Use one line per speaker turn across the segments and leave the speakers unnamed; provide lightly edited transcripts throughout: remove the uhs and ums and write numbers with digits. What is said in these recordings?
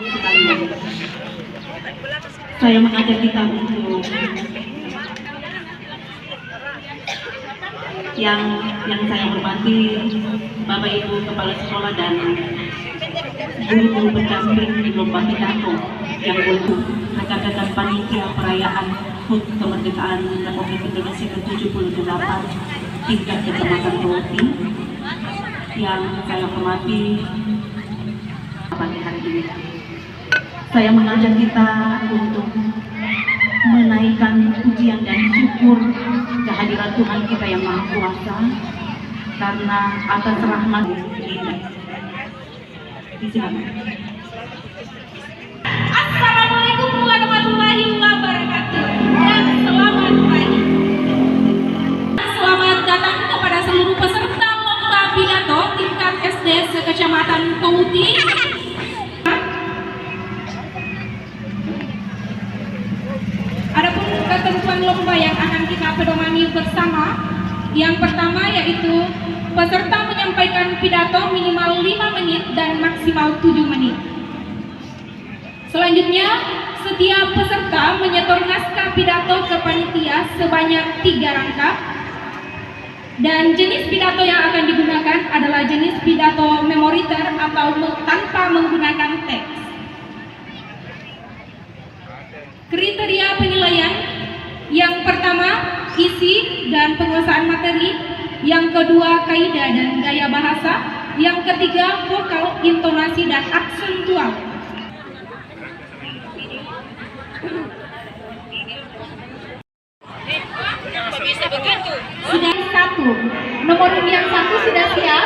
sekalian. Saya mengajak kita untuk yang saya hormati Bapak Ibu Kepala Sekolah dan guru-guru pendamping di lomba pidato yang untuk rekan-rekan panitia perayaan HUT Kemerdekaan Republik Indonesia ke-78 tingkat Kecamatan Roti yang saya hormati pagi hari ini. Saya mengajak kita untuk menaikkan pujian dan syukur kehadiran Tuhan kita yang Maha Kuasa karena atas rahmat kita.
Assalamualaikum warahmatullahi wabarakatuh dan selamat pagi. Selamat datang kepada seluruh peserta lomba pidato tingkat SD se-Kecamatan Touti. Adapun ketentuan lomba yang akan kita pedomani bersama, yang pertama yaitu peserta menyampaikan pidato minimal 5 menit dan maksimal 7 menit. Selanjutnya, setiap peserta menyetor naskah pidato ke panitia sebanyak 3 rangkap. Dan jenis pidato yang akan digunakan adalah jenis pidato memoriter atau tanpa menggunakan teks. Kriteria penilaian, yang pertama isi dan penguasaan materi, yang kedua kaidah dan gaya bahasa, yang ketiga vokal, intonasi dan aksentual. Sudah satu, nomor undian 1 sudah siap.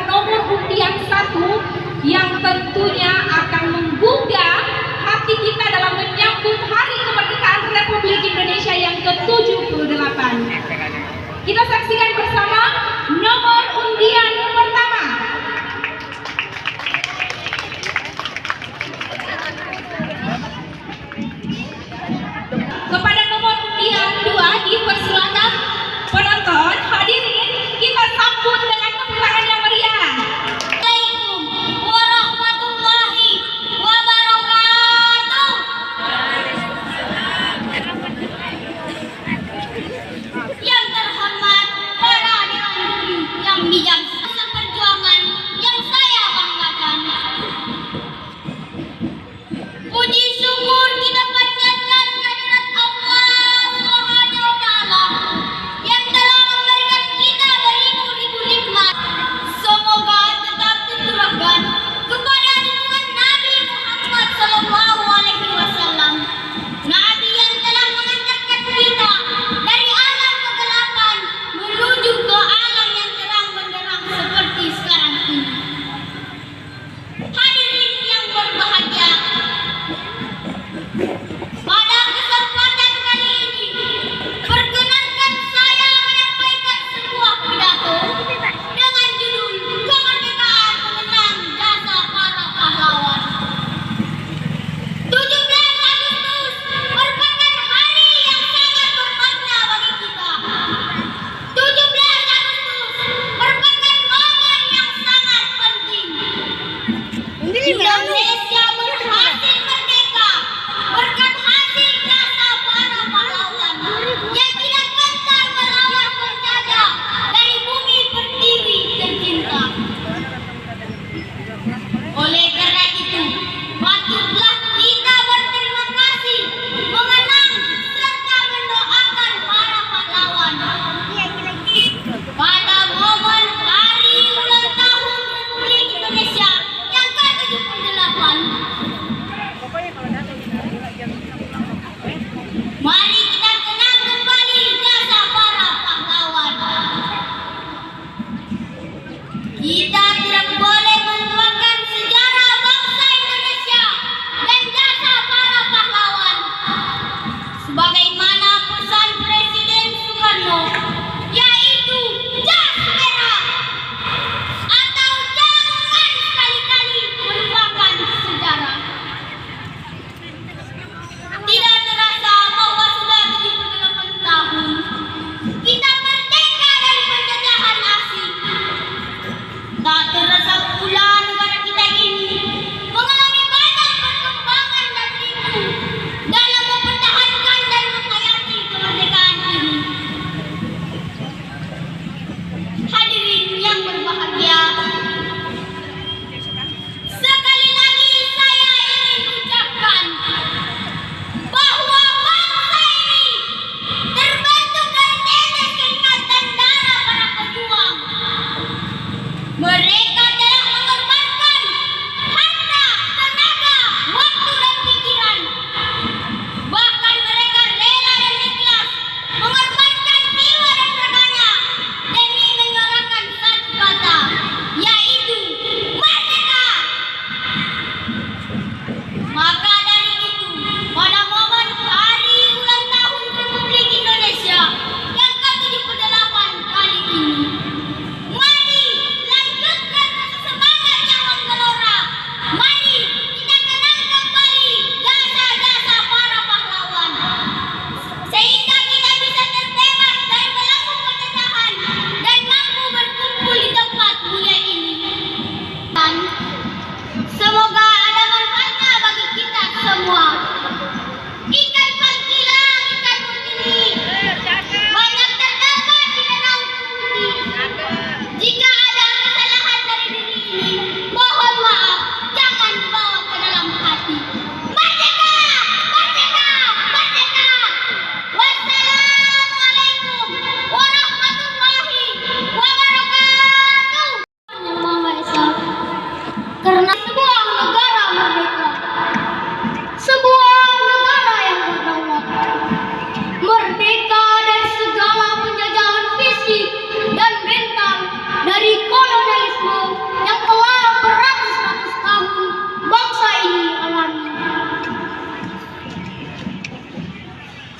Nomor undian 1 yang tentunya akan menggugah hati kita dalam menyambut Hari Kemerdekaan Republik Indonesia yang ke-78. Kita saksikan bersama nomor undian pertama. Kepada nomor undian 2 dipersilakan penonton hadirin kita sambut dengan tepuk tangan yang meriah. Assalamualaikum warahmatullahi wabarakatuh. Yang terhormat para dewan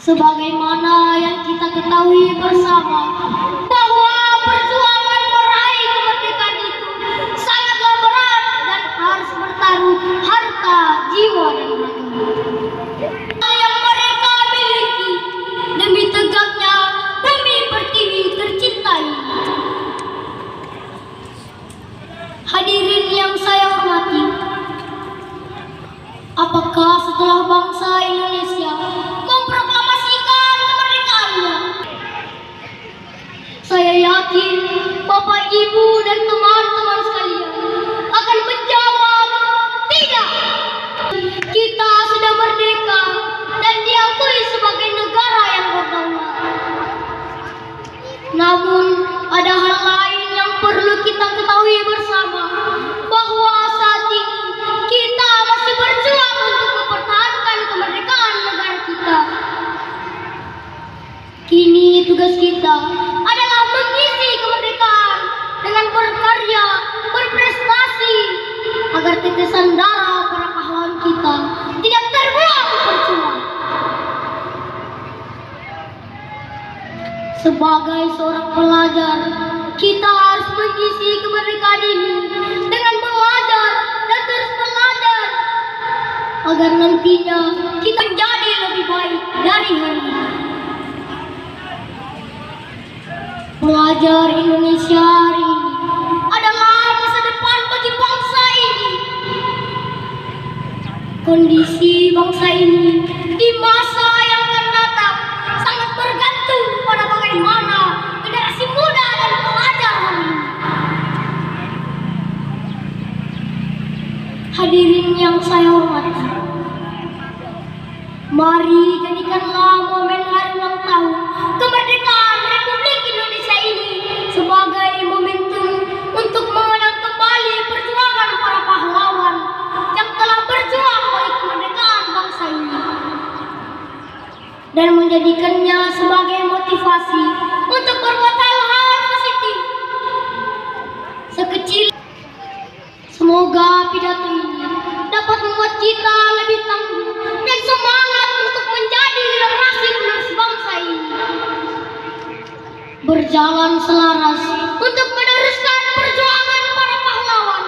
Sebagaimana yang kita ketahui bersama bahwa perjuangan meraih kemerdekaan itu sangatlah berat dan harus bertaruh harta, jiwa, dan raga yang mereka miliki demi tegaknya bumi pertiwi tercinta ini. Hadirin yang saya hormati, apakah setelah bangsa Indonesia memproklamasikan kemerdekaannya, saya yakin Bapak, Ibu, dan teman-teman sekalian akan menjawab tidak. Kita sudah merdeka dan diakui sebagai negara yang berdaulat. Namun ada hal lain yang perlu kita ketahui bersama, bahwa saat ini kita masih berjuang untuk mempertahankan kemerdekaan negara kita. Kini tugas kita adalah mengisi kemerdekaan dengan berkarya, berprestasi, agar tetesan darah para pahlawan kita tidak terbuang percuma. Sebagai seorang pelajar, kita harus mengisi kemerdekaan ini dengan belajar dan terus belajar, agar nantinya kita menjadi lebih baik dari hari ini. Pelajar Indonesia hari ini adalah masa depan bagi bangsa ini. Kondisi bangsa ini di masa yang akan datang sangat bergantung pada bagaimana generasi muda dan pelajar hari ini. Hadirin yang saya hormati, mari jadikanlah momen hari ulang tahun kemerdekaan Republik Indonesia ini sebagai momentum untuk mengenang kembali perjuangan para pahlawan yang telah berjuang bagi kemerdekaan bangsa ini, dan menjadikannya sebagai motivasi untuk berbuat hal-hal positif sekecil. Semoga pidato ini dapat membuat kita lebih tangguh dan semangat untuk menjadi generasi penerus bangsa ini, berjalan selaras untuk meneruskan perjuangan para pahlawan,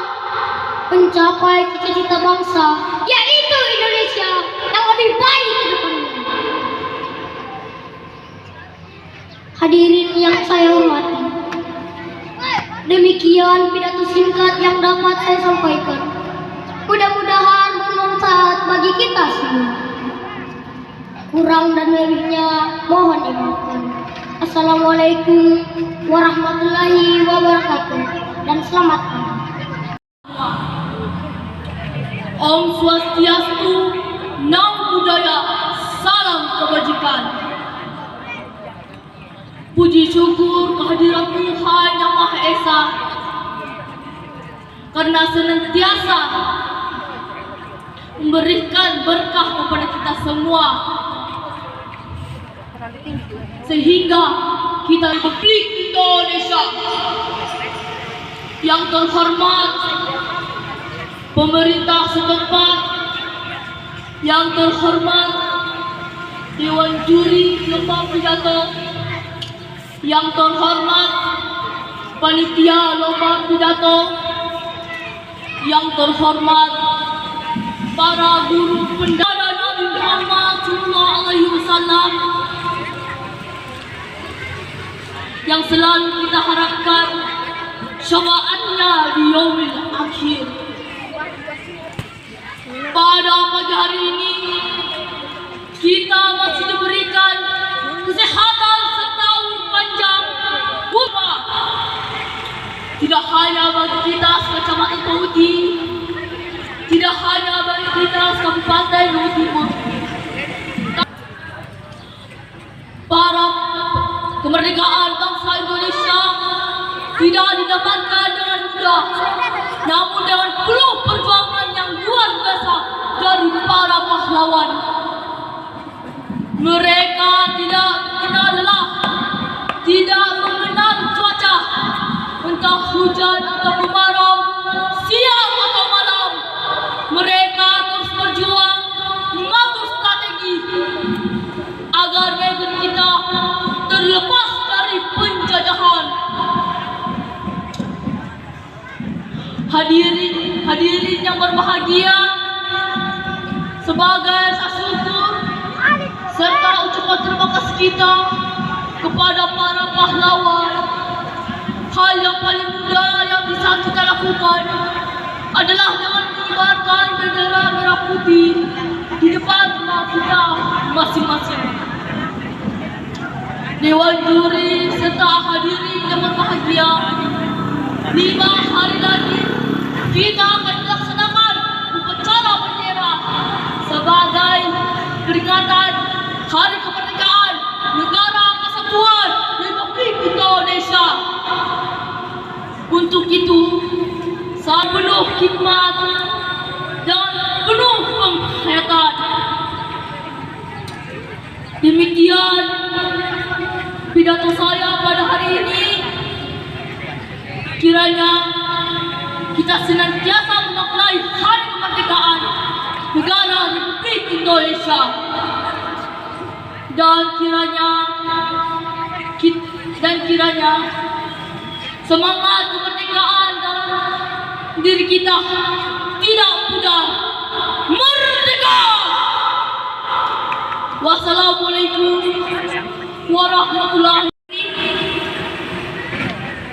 mencapai cita-cita bangsa, yaitu Indonesia yang lebih baik ke depannya. Hadirin yang saya hormati, demikian pidato singkat yang dapat saya sampaikan. Mudah-mudahan bermanfaat bagi kita semua. Kurang dan lebihnya mohon dimaafkan. Assalamualaikum warahmatullahi wabarakatuh, dan selamat pagi.
Om Swastiastu, Namo Buddhaya, salam kebajikan. Puji syukur kehadiran Tuhan Yang Maha Esa, karena senantiasa memberikan berkah kepada kita semua, sehingga kita Republik Indonesia yang terhormat, pemerintah setempat, yang terhormat Dewan Juri Lomba Pidato, yang terhormat panitia lomba pidato, yang terhormat para guru pendana Nabi Muhammad SAW, yang selalu kita harapkan syafaatnya di yaumil akhir. Pada pagi hari ini kita masih diberikan kesehatan serta umur panjang, tidak hanya bagi kita sekecamatan Tauti, tidak hanya bagi kita Kabupaten Luwu Timur. Para kemerdekaan bangsa Indonesia tidak didapatkan dengan mudah, namun dengan penuh perjuangan yang luar biasa dari para pahlawan. Mereka tidak mengenal lelah, tidak mengenal cuaca, entah hujan atau kemarau, siang atau malam. Mereka terus berjuang mengatur strategi agar bahagia sebagai rasa syukur serta ucapan terima kasih kita kepada para pahlawan. Hal yang paling mudah yang bisa kita lakukan adalah dengan mengibarkan bendera merah putih di depan rumah kita masing-masing. Dewan juri serta hadirin yang berbahagia, 5 hari lagi kita akan melaksanakan upacara bendera sebagai peringatan Hari Kemerdekaan Negara Kesatuan Republik Indonesia. Untuk itu, saya penuh khidmat dan penuh penghayatan. Demikian pidato saya pada hari ini. Kiranya kita senantiasa memaknai Hari Kemerdekaan Negara Republik Indonesia, dan kiranya semangat kemerdekaan dalam diri kita tidak pudar. Merdeka! Wassalamualaikum warahmatullahi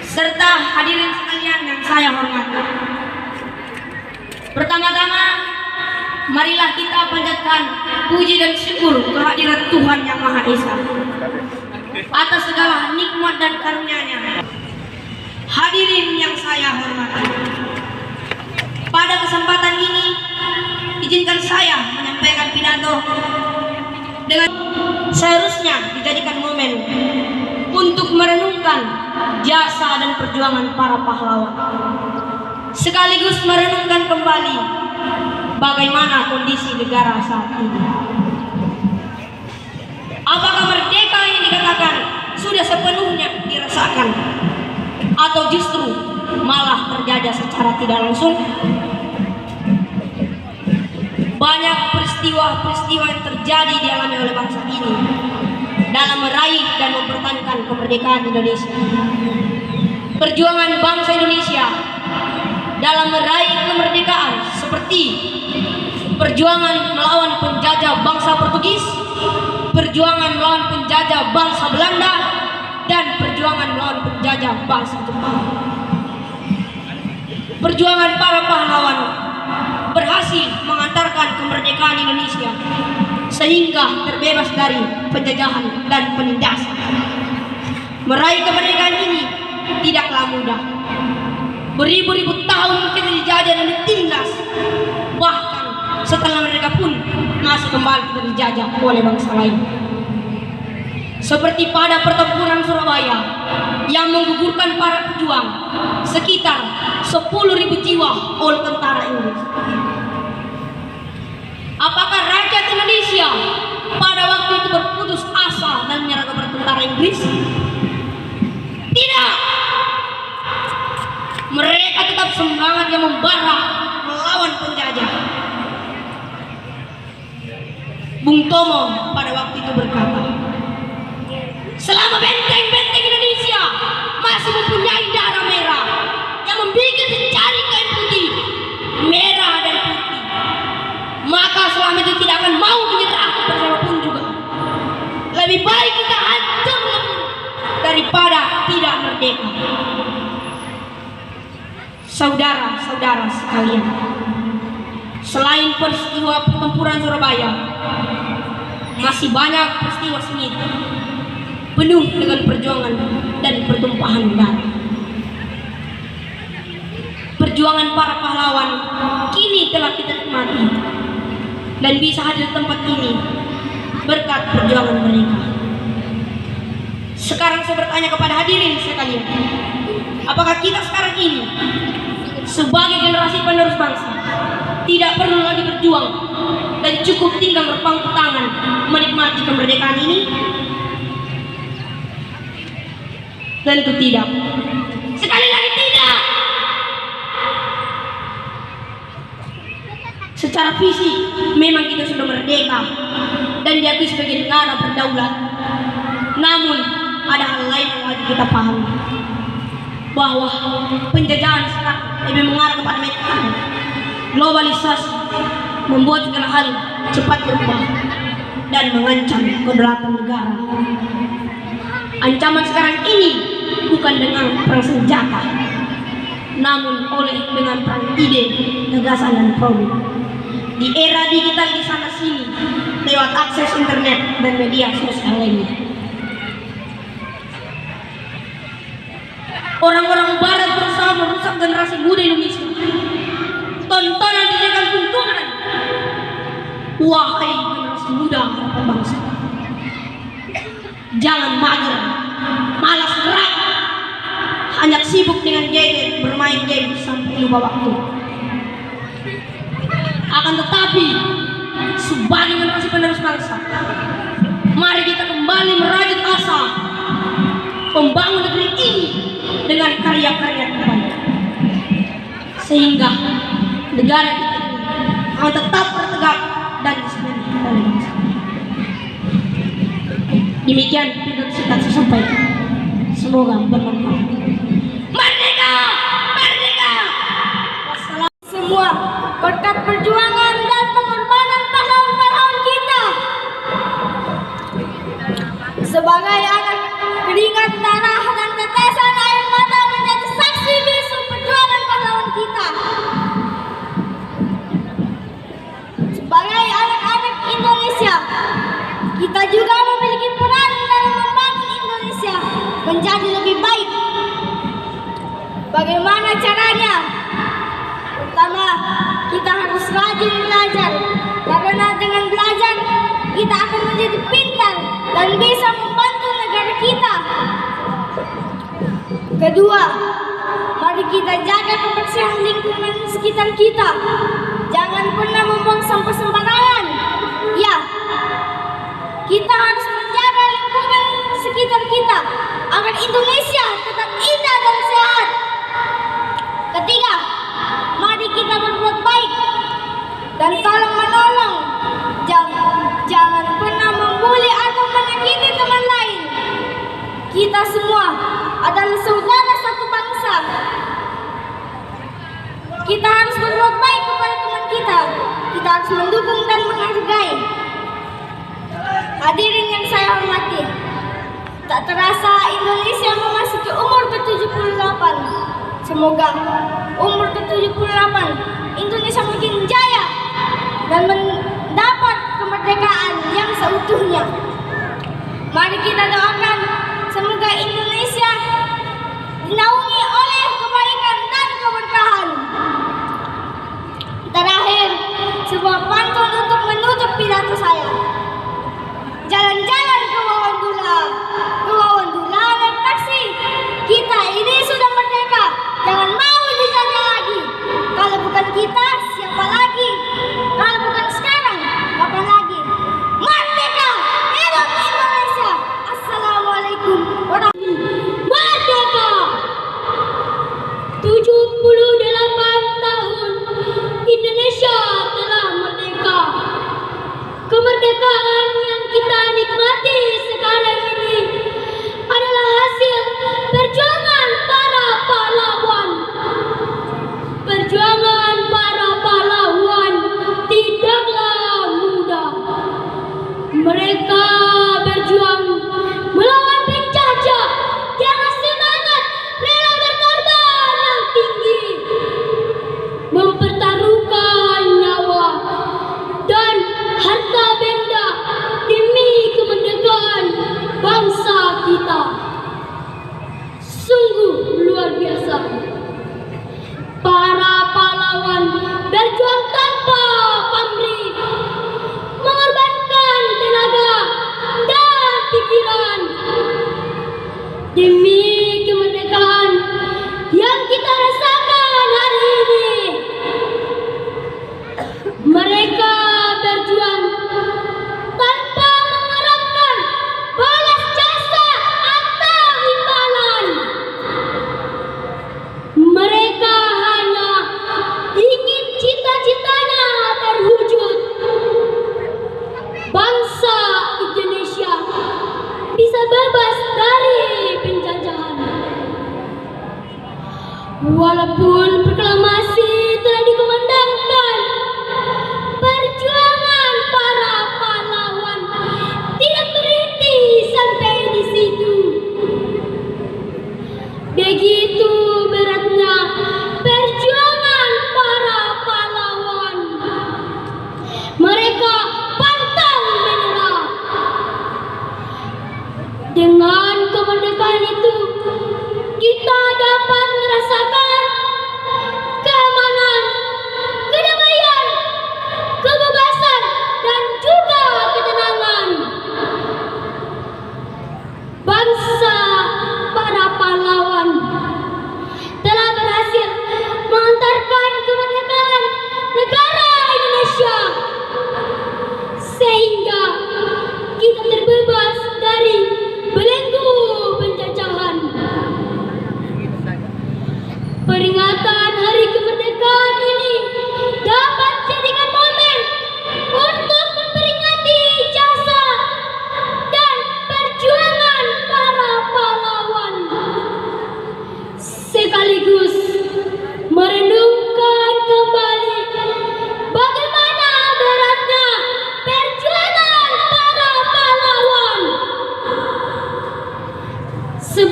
serta hadirin sekalian yang saya hormati. Pertama-tama, marilah kita panjatkan puji dan syukur kehadirat Tuhan Yang Maha Esa atas segala nikmat dan karunia-Nya. Hadirin yang saya hormati, pada kesempatan ini izinkan saya menyampaikan pidato dengan seharusnya dijadikan momen untuk merenungkan jasa dan perjuangan para pahlawan, sekaligus merenungkan kembali bagaimana kondisi negara saat ini. Apakah merdeka yang dikatakan sudah sepenuhnya dirasakan, atau justru malah terjajah secara tidak langsung? Banyak peristiwa-peristiwa yang terjadi dialami oleh bangsa ini dalam meraih dan mempertahankan kemerdekaan Indonesia. Perjuangan bangsa Indonesia dalam meraih kemerdekaan seperti perjuangan melawan penjajah bangsa Portugis, perjuangan melawan penjajah bangsa Belanda, dan perjuangan melawan penjajah bangsa Jepang. Perjuangan para pahlawan berhasil mengantarkan kemerdekaan Indonesia sehingga terbebas dari penjajahan dan penindasan. Meraih kemerdekaan ini tidaklah mudah. Beribu-ribu tahun kita dijajah dan ditindas. Bahkan setelah mereka pun masih kembali kita dijajah oleh bangsa lain. Seperti pada pertempuran Surabaya yang menggugurkan para pejuang sekitar 10.000 jiwa oleh tentara Inggris. Apakah rakyat Indonesia pada waktu itu berputus asa dan menyerah kepada tentara Inggris? Tidak. Mereka tetap semangat yang membara melawan penjajah. Bung Tomo pada waktu itu berkata, selama benteng-benteng Indonesia masih mempunyai darah merah yang membuat secari kain putih, merah dan putih, maka selama itu tidak akan mau menyerah berapapun juga. Lebih baik kita hancur lebur daripada tidak merdeka. Saudara-saudara sekalian, selain peristiwa pertempuran Surabaya, masih banyak peristiwa sengit penuh dengan perjuangan dan pertumpahan darah. Perjuangan para pahlawan kini telah kita nikmati dan bisa hadir di tempat ini berkat perjuangan mereka. Sekarang saya bertanya kepada hadirin sekalian, apakah kita sekarang ini sebagai generasi penerus bangsa tidak perlu lagi berjuang dan cukup tinggal berpangku tangan menikmati kemerdekaan ini? Tentu tidak. Sekali lagi tidak. Secara fisik memang kita sudah merdeka dan diakui sebagai negara berdaulat. Namun ada hal lain yang wajib kita pahami, bahwa penjajahan sekarang lebih mengarah kepada metode
Globalisasi membuat segala hal cepat berubah dan mengancam kedaulatan negara. Ancaman sekarang ini bukan dengan perang senjata, namun dengan perang ide, gagasan, dan produk. Di era digital di sana sini, lewat akses internet dan media sosial lainnya. Orang-orang barat berusaha merusak generasi muda Indonesia. Tontonan dijadikan tuntunan. Wahai generasi muda harapan bangsa, jangan mager, malas gerak, hanya sibuk dengan gadget, bermain game sampai lupa waktu. Akan tetapi, sebagai generasi penerus bangsa, mari kita kembali merajut asa membangun negeri ini dengan karya-karya terbaik, sehingga negara kita ini akan tetap bertegak dan disenangi oleh bangsa. Demikian pidato singkat saya sampaikan. Semoga bermanfaat. Merdeka! Merdeka! Wassalamualaikum
Semua berkat perjuangan dan pengorbanan pahlawan-pahlawan kita. Sebagai anak keringat darah dan tetesan air mata menjadi saksi bisu perjuangan pahlawan kita. Sebagai anak-anak Indonesia, kita juga memiliki peran dalam membangun Indonesia menjadi lebih baik. Bagaimana caranya? Pertama, kita harus rajin belajar, karena dengan belajar kita akan menjadi pintar dan bisa membantu negara kita. Kedua, mari kita jaga kebersihan lingkungan sekitar kita. Jangan pernah membuang sampah sembarangan. Ya, kita harus menjaga lingkungan sekitar kita agar Indonesia tetap indah dan sehat. Ketiga, mari kita berbuat baik dan tolong menolong. Jangan pernah membuli atau menyakiti teman lain. Kita semua adalah saudara satu bangsa. Kita harus berbuat baik kepada teman kita. Kita harus mendukung dan menghargai. Hadirin yang saya hormati, tak terasa Indonesia memasuki umur ke-78. Semoga umur ke-78 Indonesia makin jaya dan mendapat kemerdekaan yang seutuhnya. Mari kita doakan semoga Indonesia dinaungi oleh kebaikan dan keberkahan. Terakhir, sebuah pantun untuk menutup pidato saya. Jalan-jalan ke Wawandula naik taksi. Kita ini sudah merdeka, jangan mau dijajah lagi. Kalau bukan kita, siapa lagi? Kalau bukan sekarang, kapan lagi? Merdeka! Hidup Indonesia! Assalamualaikum warahmatullahi wabarakatuh. Merdeka! 78 tahun Indonesia telah merdeka. Kemerdekaan yang kita nikmati sekarang ini adalah hasil perjuangan para pahlawan. Perjuangan para pahlawan tidaklah mudah. Mereka berjuang melawan penjajah dengan semangat rela berkorban yang tinggi, mempertaruhkan nyawa dan harta benda demi kemerdekaan bangsa kita. Sungguh luar biasa. Para pahlawan berjuang tanpa pamrih, mengorbankan tenaga dan pikiran demi kemerdekaan yang kita rasakan hari ini. Mereka berjuang tanpa mengharapkan balas jasa atau imbalan. Mereka hanya ingin cita-citanya terwujud. Bangsa Indonesia bisa bebas dari penjajah.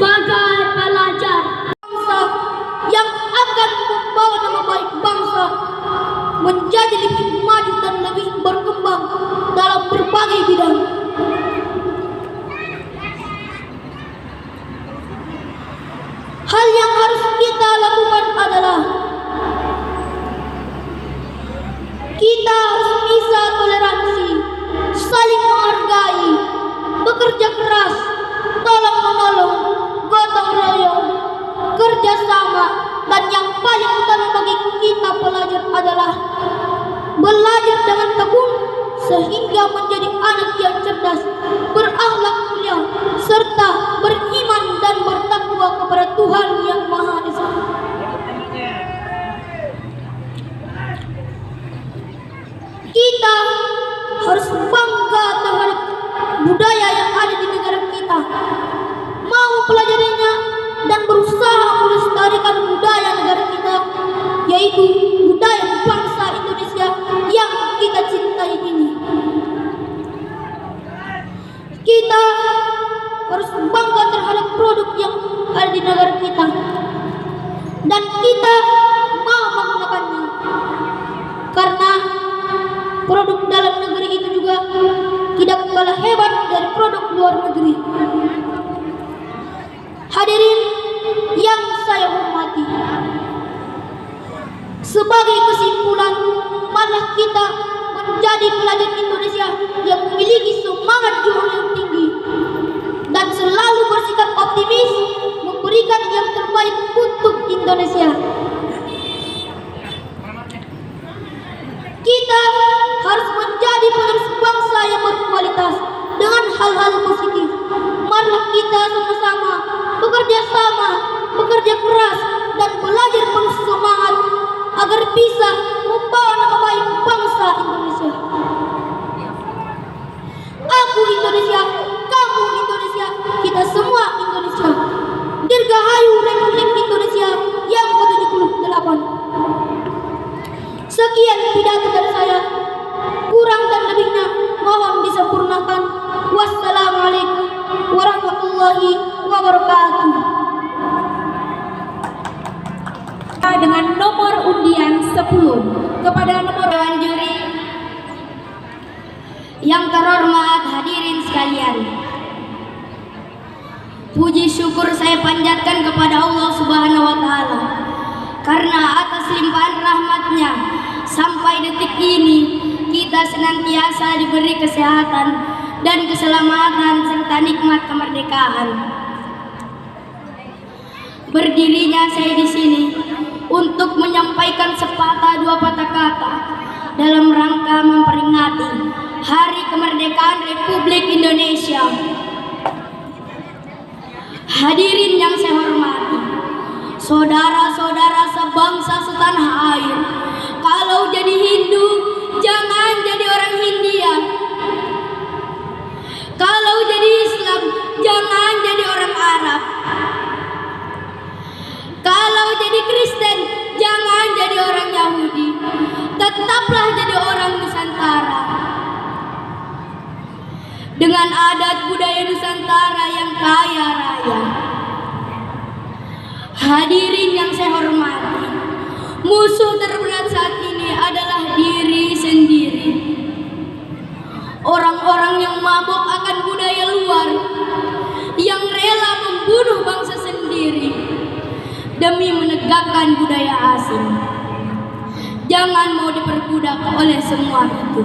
sebagai pelajar bangsa yang akan membawa nama baik bangsa menjadi lebih maju dan lebih berkembang dalam berbagai bidang. Hal yang harus kita lakukan adalah kita harus bisa toleransi, saling menghargai, bekerja keras, tolong menolong, gotong royong, kerjasama, dan yang paling utama bagi kita pelajar adalah belajar dengan tekun sehingga menjadi anak yang cerdas, berakhlak mulia, serta beriman dan bertakwa kepada Tuhan Yang Maha Esa. Kita harus bangga terhadap budaya yang ada di negara kita, mau mempelajarinya dan berusaha melestarikan budaya negara kita, yaitu budaya bangsa Indonesia yang kita cintai ini. Kita harus bangga terhadap produk yang ada di negara kita dan kita mau menggunakannya, karena produk dalam negeri itu juga tidak kalah hebat dari produk luar negeri. Hadirin yang saya hormati, sebagai kesimpulan, marilah kita menjadi pelajar Indonesia yang memiliki semangat juang yang tinggi dan selalu bersikap optimis, memberikan yang terbaik untuk Indonesia. Kita harus menjadi penerus bangsa yang berkualitas dengan hal-hal positif. Marilah kita sama-sama bekerja sama, bekerja keras, dan belajar penuh semangat agar bisa membawa nama baik bangsa Indonesia. Aku Indonesia, kamu Indonesia, kita semua Indonesia. Dirgahayu Republik Indonesia yang ke-78. Sekian pidato dari saya. Kurang dan lebihnya mohon disempurnakan. Wassalamualaikum warahmatullahi wabarakatuh.
Dengan nomor undian 10 kepada nomor
Dewan juri yang terhormat, hadirin sekalian, puji syukur saya panjatkan kepada Allah Subhanahu wa Ta'ala, karena atas limpahan rahmatnya sampai detik ini kita senantiasa diberi kesehatan dan keselamatan serta nikmat kemerdekaan. Berdirinya saya di sini untuk menyampaikan sepatah dua patah kata dalam rangka memperingati Hari Kemerdekaan Republik Indonesia. Hadirin yang saya hormati, saudara-saudara sebangsa setanah air, kalau jadi Hindu jangan jadi orang Hindia, kalau jadi Islam jangan jadi orang Arab, kalau jadi Kristen jangan jadi orang Yahudi, tetaplah jadi orang Nusantara dengan adat budaya Nusantara yang kaya raya. Hadirin yang saya hormati, musuh terberat saat ini adalah diri sendiri. Orang-orang yang mabuk akan budaya luar, yang rela membunuh bangsa sendiri demi menegakkan budaya asing. Jangan mau diperbudak oleh semua itu.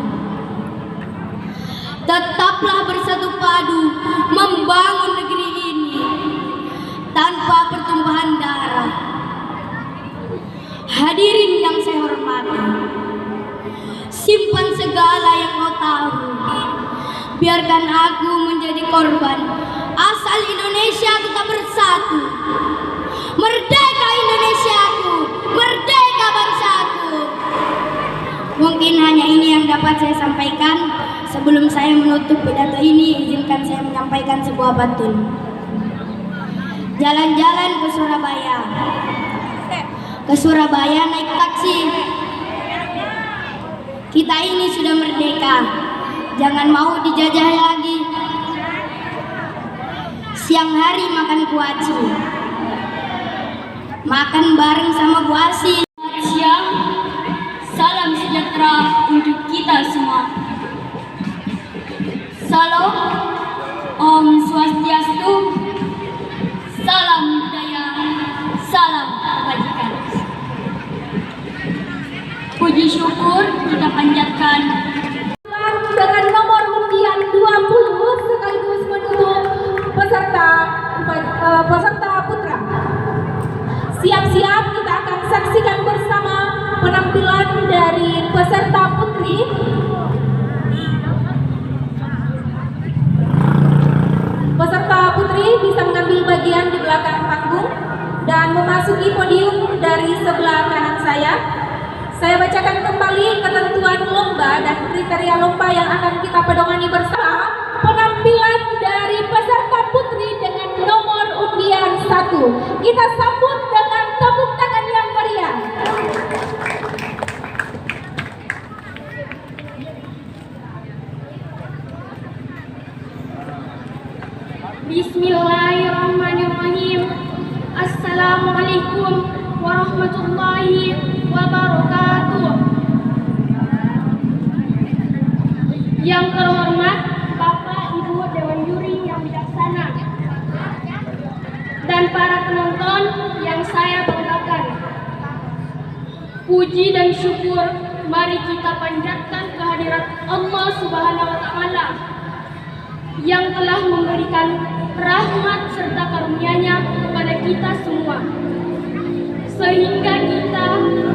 Tetaplah bersatu padu membangun negeri ini tanpa pertumpahan darah. Hadirin yang saya hormati, simpan segala yang kau tahu, biarkan aku menjadi korban, asal Indonesia tetap bersatu. Merdeka Indonesiaku, merdeka bangsaku. Mungkin hanya ini yang dapat saya sampaikan. Sebelum saya menutup pidato ini, izinkan saya menyampaikan sebuah pantun. Jalan-jalan ke Surabaya. Ke Surabaya naik taksi. Kita ini sudah merdeka, jangan mau dijajah lagi. siang hari makan kuaci, makan bareng sama Bu Asin.
Siang, salam sejahtera untuk kita semua. Salam, Om Swastiastu, salam budaya, salam kebajikan. Puji syukur kita panjatkan
dengan nomor undian 20 sekaligus menutup peserta putra. Siap-siap kita akan saksikan bersama penampilan dari peserta putri. Peserta putri bisa mengambil bagian di belakang panggung dan memasuki podium dari sebelah kanan saya. Saya bacakan kembali ketentuan lomba dan kriteria lomba yang akan kita pedongani bersama. Penampilan dari peserta putri dengan nomor undian 1. Kita sambut dengan tepuk tangan yang meriah.
Bismillahirrahmanirrahim. Assalamualaikum warahmatullahi wabarakatuh. Yang terhormat Bapak Ibu Dewan Juri yang bijaksana dan para penonton yang saya banggakan. Puji dan syukur mari kita panjatkan kehadirat Allah Subhanahu wa taala yang telah memberikan rahmat serta karunia-Nya kepada kita semua, sehingga kita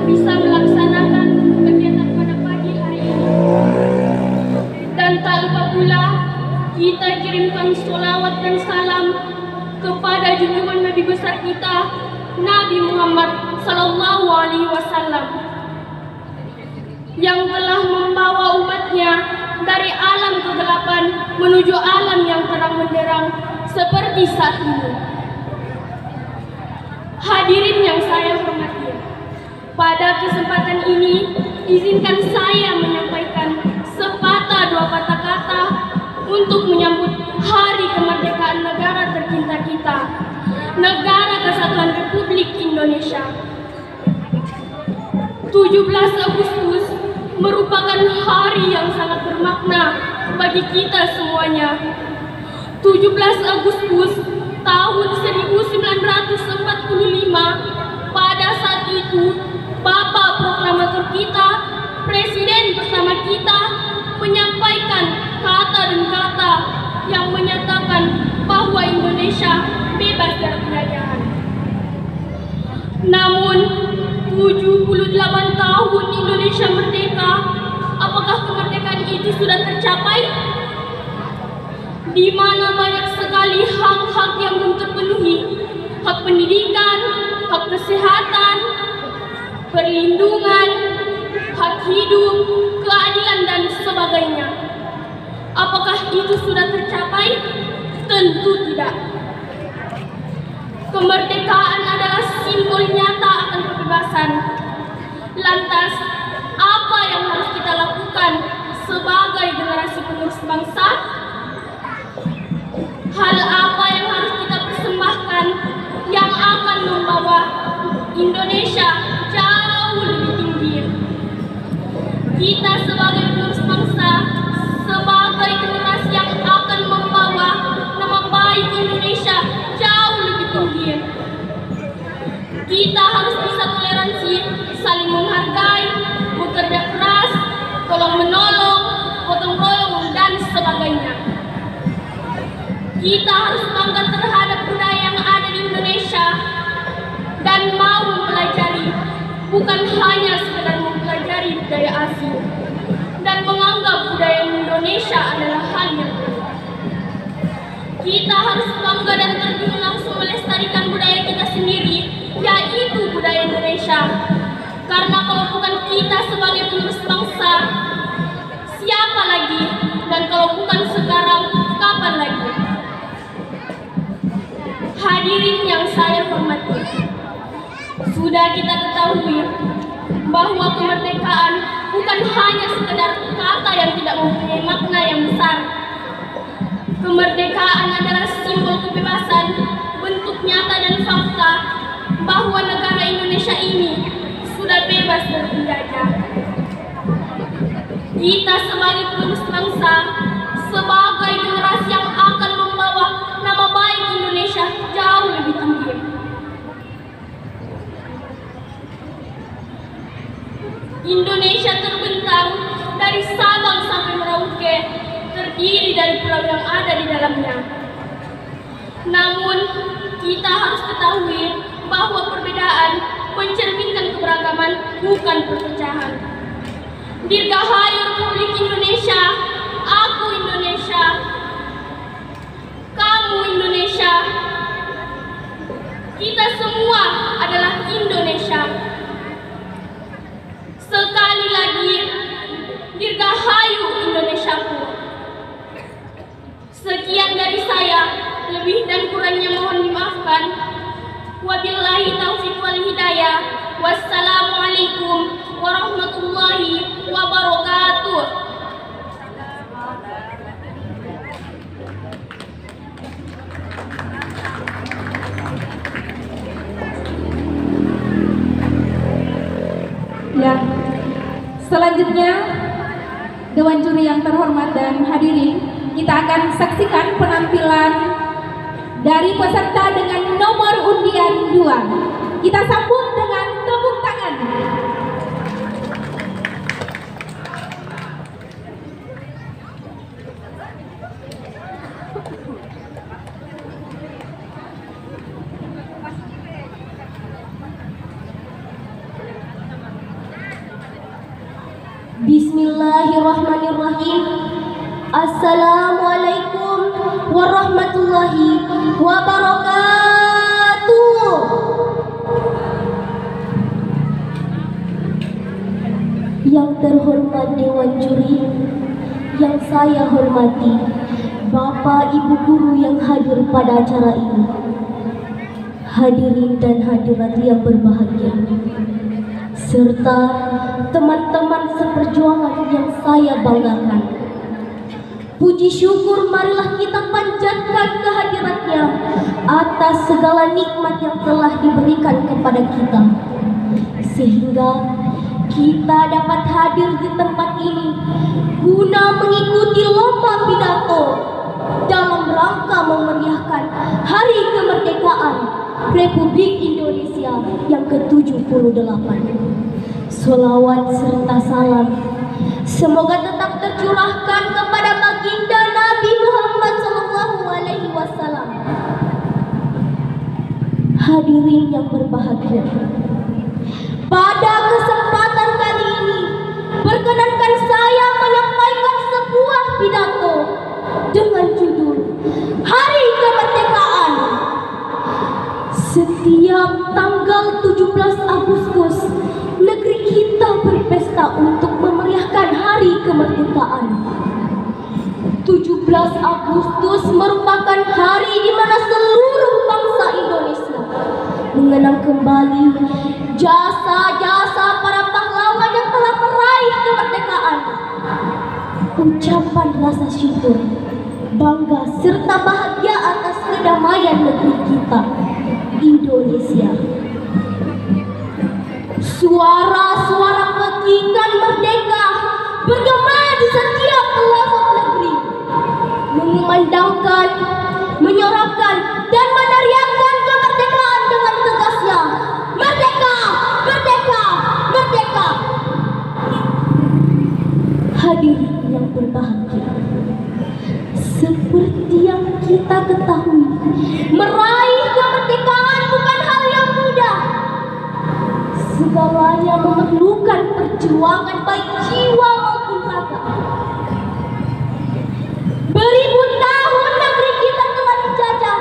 bisa melaksanakan kegiatan pada pagi hari ini. Dan tak lupa pula kita kirimkan sholawat dan salam kepada junjungan Nabi besar kita, Nabi Muhammad Sallallahu Alaihi Wasallam, yang telah membawa umatnya dari alam kegelapan menuju alam yang terang benderang seperti saat ini. Hadirin yang saya hormati, pada kesempatan ini izinkan saya menyampaikan sepatah dua patah kata untuk menyambut Hari Kemerdekaan negara tercinta kita, Negara Kesatuan Republik Indonesia. 17 Agustus merupakan hari yang sangat bermakna bagi kita semuanya. 17 Agustus tahun 1945, pada saat itu Bapak Proklamator kita, Presiden pertama kita, menyampaikan kata demi kata yang menyatakan bahwa Indonesia bebas dari penjajahan. Namun 78 tahun Indonesia merdeka, apakah kemerdekaan itu sudah tercapai? Di mana banyak sekali hak-hak yang belum terpenuhi, hak pendidikan, hak kesehatan, perlindungan, hak hidup, keadilan dan sebagainya. Apakah itu sudah tercapai? Tentu tidak. Kemerdekaan adalah simbol nyata akan kebebasan. Lantas, apa yang harus kita lakukan sebagai generasi penerus bangsa? Hal apa yang harus kita persembahkan yang akan membawa Indonesia jauh lebih tinggi? Kita sebagai penerus bangsa, sebagai generasi yang akan membawa nama baik Indonesia jauh lebih tinggi. Kita harus bisa toleransi, saling menghargai, bekerja keras, tolong menolong, gotong royong dan sebagainya. Kita harus bangga terhadap budaya yang ada di Indonesia dan mau mempelajari, bukan hanya sekedar mempelajari budaya asing dan menganggap budaya Indonesia adalah hal yang baik. Kita harus bangga dan terjun langsung melestarikan budaya kita sendiri, yaitu budaya Indonesia. Karena kalau bukan kita sebagai penerus bangsa, siapa lagi? Dan kalau bukan sekarang, kapan lagi? Hadirin yang saya hormati, sudah kita ketahui bahwa kemerdekaan bukan hanya sekedar kata yang tidak mempunyai makna yang besar.
Kemerdekaan adalah simbol kebebasan, bentuk nyata dan fakta bahwa negara Indonesia ini sudah bebas dari penjajah. Kita sebagai penerus bangsa, sebagai generasi yang akan membawa nama baik Indonesia jauh lebih tinggi. Indonesia terbentang dari Sabang sampai Merauke, terdiri dari pulau yang ada di dalamnya. Namun, kita harus ketahui bahwa perbedaan mencerminkan keberagaman, bukan perpecahan. Dirgahayu Republik Indonesia, aku Indonesia, kamu Indonesia, kita semua adalah Indonesia. Sekali lagi, dirgahayu Indonesiaku. Sekian dari saya, lebih dan kurangnya mohon dimaafkan. Wabillahi taufiq wal hidayah. Wassalamualaikum warahmatullahi wabarakatuh.
Ya, selanjutnya Dewan Juri yang terhormat dan hadirin, kita akan saksikan penampilan dari peserta dengan nomor undian 2. Kita sambut dengan tepuk tangan.
Bismillahirrahmanirrahim. Assalamualaikum warahmatullahi wabarakatuh. Yang terhormat Dewan Juri, yang saya hormati, Bapak Ibu guru yang hadir pada acara ini, hadirin dan hadirat yang berbahagia, serta teman-teman seperjuangan yang saya banggakan. Puji syukur marilah kita panjatkan kehadiratnya atas segala nikmat yang telah diberikan kepada kita, sehingga kita dapat hadir di tempat ini guna mengikuti lomba pidato dalam rangka memeriahkan Hari Kemerdekaan Republik Indonesia yang ke-78. Sholawat serta salam semoga tetap tercurahkan kepada baginda Nabi Muhammad SAW. Hadirin yang berbahagia, pada kesempatan kali ini perkenankan saya menyampaikan sebuah pidato dengan judul Hari Kemerdekaan. Setiap tanggal 17 Agustus negeri kita berpesta untuk memeriahkan Hari Kemerdekaan. 17 Agustus merupakan hari di mana seluruh bangsa Indonesia mengenang kembali jasa-jasa para pahlawan yang telah meraih kemerdekaan. Ucapan rasa syukur, bangga serta bahagia atas kedamaian negeri kita, Indonesia. Suara-suara petikan merdeka bergema di setiap pelosok negeri, mengumandangkan, menyorakan, dan meneriakkan kemerdekaan dengan tegasnya. Merdeka! Merdeka! Merdeka! Hadirin yang berbahagia, seperti yang kita ketahui, meraih kemerdekaan bukan hal yang mudah. Segalanya memerlukan perjuangan baik jiwa maupun raga. Beribu tahun negeri kita telah dijajah,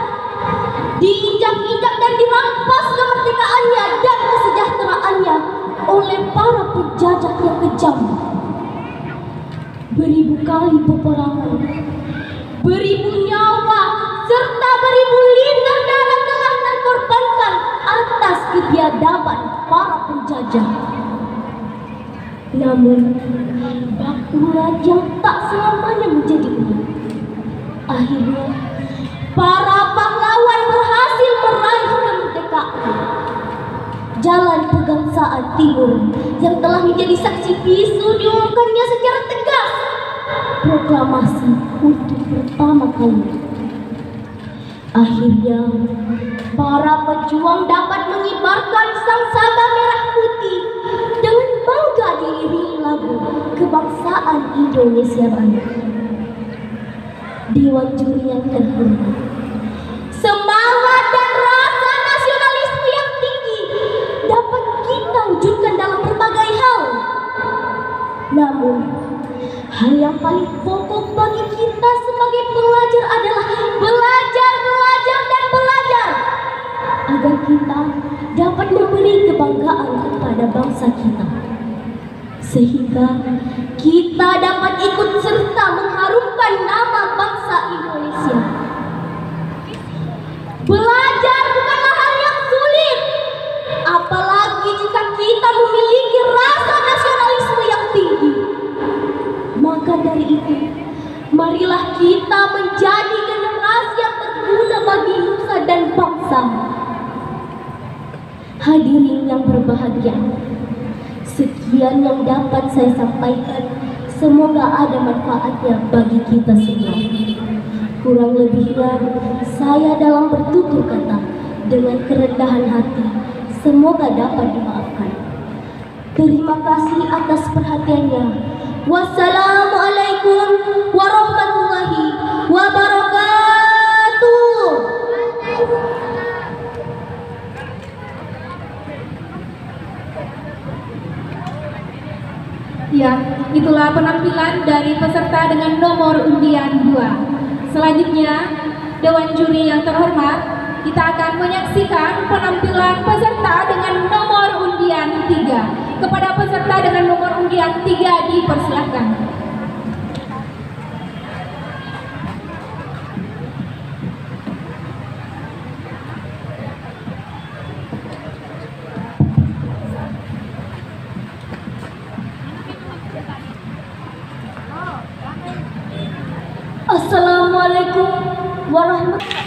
diinjak-injak dan dirampas kemerdekaannya dan kesejahteraannya oleh para penjajah yang kejam. Beribu kali peperangan, beribu nyawa, serta beribu liter darah telah terkorbankan atas kebiadaban para penjajah. Namun, bakulah yang tak selamanya menjadi benar. Akhirnya, para pahlawan berhasil meraih kemerdekaan. Jalan Pegangsaan Timur yang telah menjadi saksi bisu diumumkannya secara tegas proklamasi untuk pertama kali. Akhirnya, para pejuang dapat mengibarkan sangsaka merah putih dengan bangga diiringi lagu kebangsaan Indonesia Raya. Dewan juri yang terhormat, semangat dan rasa nasionalisme yang tinggi dapat kita wujudkan dalam berbagai hal. Namun, hal yang paling pokok bagi kita sebagai pelajar adalah belajar dan belajar agar kita dapat memberi kebanggaan kepada bangsa kita, sehingga kita dapat ikut serta mengharumkan nama bangsa Indonesia. Belajar bukanlah hal yang sulit, apalagi jika kita memiliki rasa nasionalisme yang tinggi. Maka dari itu, marilah kita menjadi generasi yang berguna bagi nusa dan bangsa. Hadirin yang berbahagia, sekian yang dapat saya sampaikan. Semoga ada manfaatnya bagi kita semua. Kurang lebihnya, saya dalam bertutur kata dengan kerendahan hati, semoga dapat dimaafkan. Terima kasih atas perhatiannya. Wassalamualaikum warahmatullahi wabarakatuh.
Ya, itulah penampilan dari peserta dengan nomor undian 2. Selanjutnya, Dewan Juri yang terhormat, kita akan menyaksikan penampilan peserta dengan nomor undian 3. Kepada peserta dengan nomor undian 3 dipersilakan.
Assalamualaikum warahmatullahi.